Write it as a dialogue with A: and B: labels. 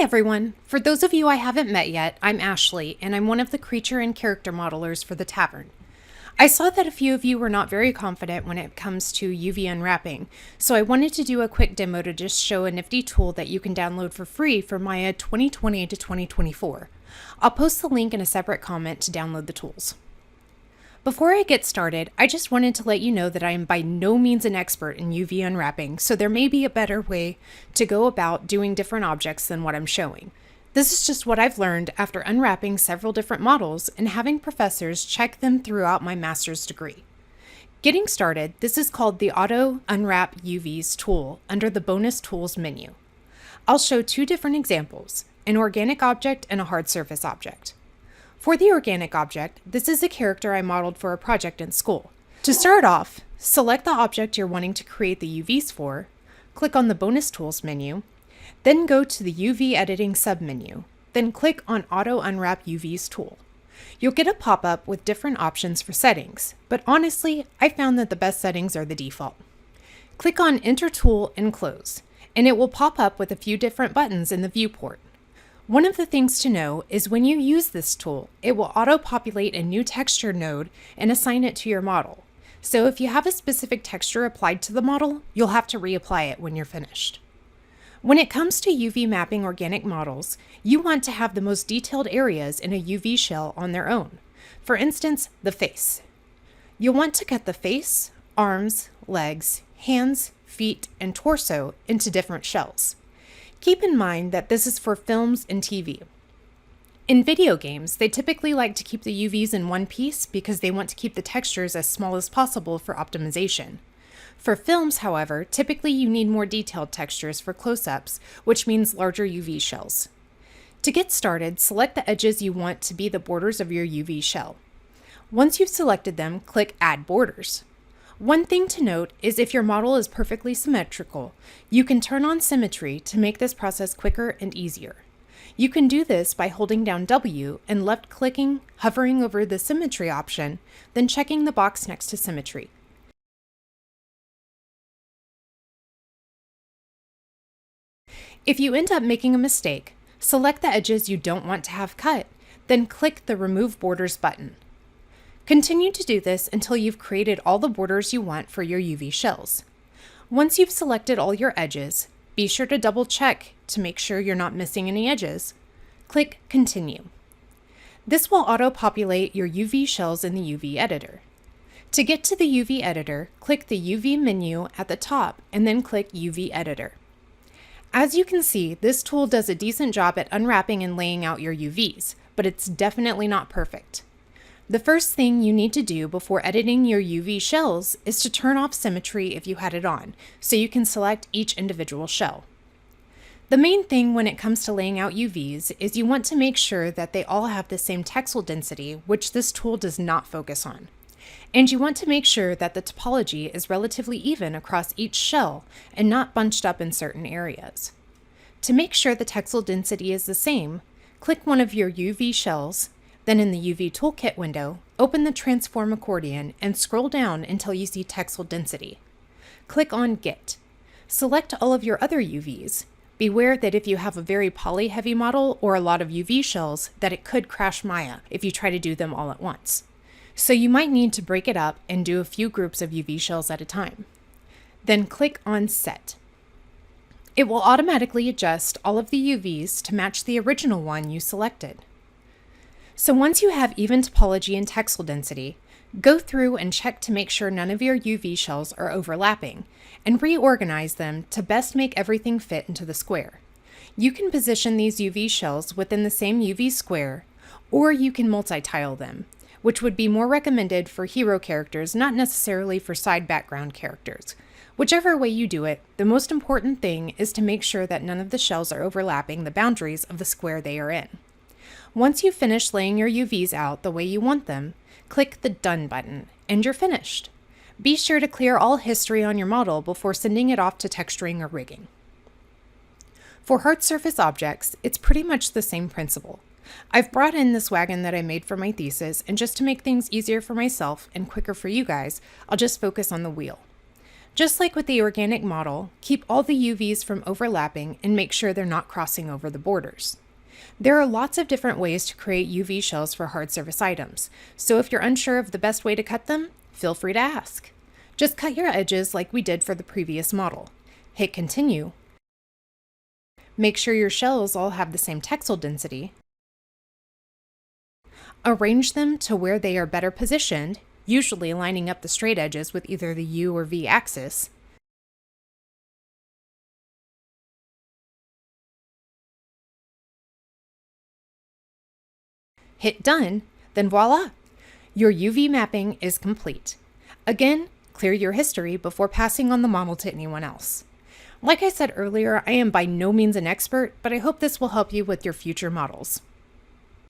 A: everyone! For those of you I haven't met yet, I'm Ashley, and I'm one of the creature and character modelers for the tavern. I saw that a few of you were not very confident when it comes to UV unwrapping, so I wanted to do a quick demo to just show a nifty tool that you can download for free for Maya 2020 to 2024. I'll post the link in a separate comment to download the tools. Before I get started, I just wanted to let you know that I am by no means an expert in UV unwrapping, so there may be a better way to go about doing different objects than what I'm showing. This is just what I've learned after unwrapping several different models and having professors check them throughout my master's degree. Getting started, this is called the Auto Unwrap UVs tool under the Bonus Tools menu. I'll show two different examples, an organic object and a hard surface object. For the organic object, this is a character I modeled for a project in school. To start off, select the object you're wanting to create the UVs for, click on the Bonus Tools menu, then go to the UV Editing submenu, then click on Auto Unwrap UVs tool. You'll get a pop-up with different options for settings, but honestly, I found that the best settings are the default. Click on Enter Tool and Close, and it will pop up with a few different buttons in the viewport. One of the things to know is when you use this tool, it will auto-populate a new texture node and assign it to your model. So if you have a specific texture applied to the model, you'll have to reapply it when you're finished. When it comes to UV mapping organic models, you want to have the most detailed areas in a UV shell on their own. For instance, the face. You'll want to cut the face, arms, legs, hands, feet, and torso into different shells. Keep in mind that this is for films and TV. In video games, they typically like to keep the UVs in one piece because they want to keep the textures as small as possible for optimization. For films, however, typically you need more detailed textures for close-ups, which means larger UV shells. To get started, select the edges you want to be the borders of your UV shell. Once you've selected them, click Add Borders. One thing to note is if your model is perfectly symmetrical, you can turn on symmetry to make this process quicker and easier. You can do this by holding down W and left-clicking, hovering over the symmetry option, then checking the box next to symmetry. If you end up making a mistake, select the edges you don't want to have cut, then click the Remove Borders button. Continue to do this until you've created all the borders you want for your UV shells. Once you've selected all your edges, be sure to double check to make sure you're not missing any edges. Click Continue. This will auto-populate your UV shells in the UV editor. To get to the UV editor, click the UV menu at the top and then click UV Editor. As you can see, this tool does a decent job at unwrapping and laying out your UVs, but it's definitely not perfect. The first thing you need to do before editing your UV shells is to turn off symmetry if you had it on, so you can select each individual shell. The main thing when it comes to laying out UVs is you want to make sure that they all have the same texel density, which this tool does not focus on. And you want to make sure that the topology is relatively even across each shell and not bunched up in certain areas. To make sure the texel density is the same, click one of your UV shells, then in the UV Toolkit window, open the Transform accordion and scroll down until you see texel density. Click on Get. Select all of your other UVs. Beware that if you have a very poly-heavy model or a lot of UV shells, that it could crash Maya if you try to do them all at once. So you might need to break it up and do a few groups of UV shells at a time. Then click on Set. It will automatically adjust all of the UVs to match the original one you selected. So once you have even topology and texel density, go through and check to make sure none of your UV shells are overlapping, and reorganize them to best make everything fit into the square. You can position these UV shells within the same UV square, or you can multi-tile them, which would be more recommended for hero characters, not necessarily for side background characters. Whichever way you do it, the most important thing is to make sure that none of the shells are overlapping the boundaries of the square they are in. Once you've finished laying your UVs out the way you want them, click the Done button, and you're finished. Be sure to clear all history on your model before sending it off to texturing or rigging. For hard surface objects, it's pretty much the same principle. I've brought in this wagon that I made for my thesis, and just to make things easier for myself and quicker for you guys, I'll just focus on the wheel. Just like with the organic model, keep all the UVs from overlapping and make sure they're not crossing over the borders. There are lots of different ways to create UV shells for hard surface items, so if you're unsure of the best way to cut them, feel free to ask. Just cut your edges like we did for the previous model. Hit continue. Make sure your shells all have the same textile density. Arrange them to where they are better positioned, usually lining up the straight edges with either the U or V axis. Hit done, then voila! Your UV mapping is complete. Again, clear your history before passing on the model to anyone else. Like I said earlier, I am by no means an expert, but I hope this will help you with your future models.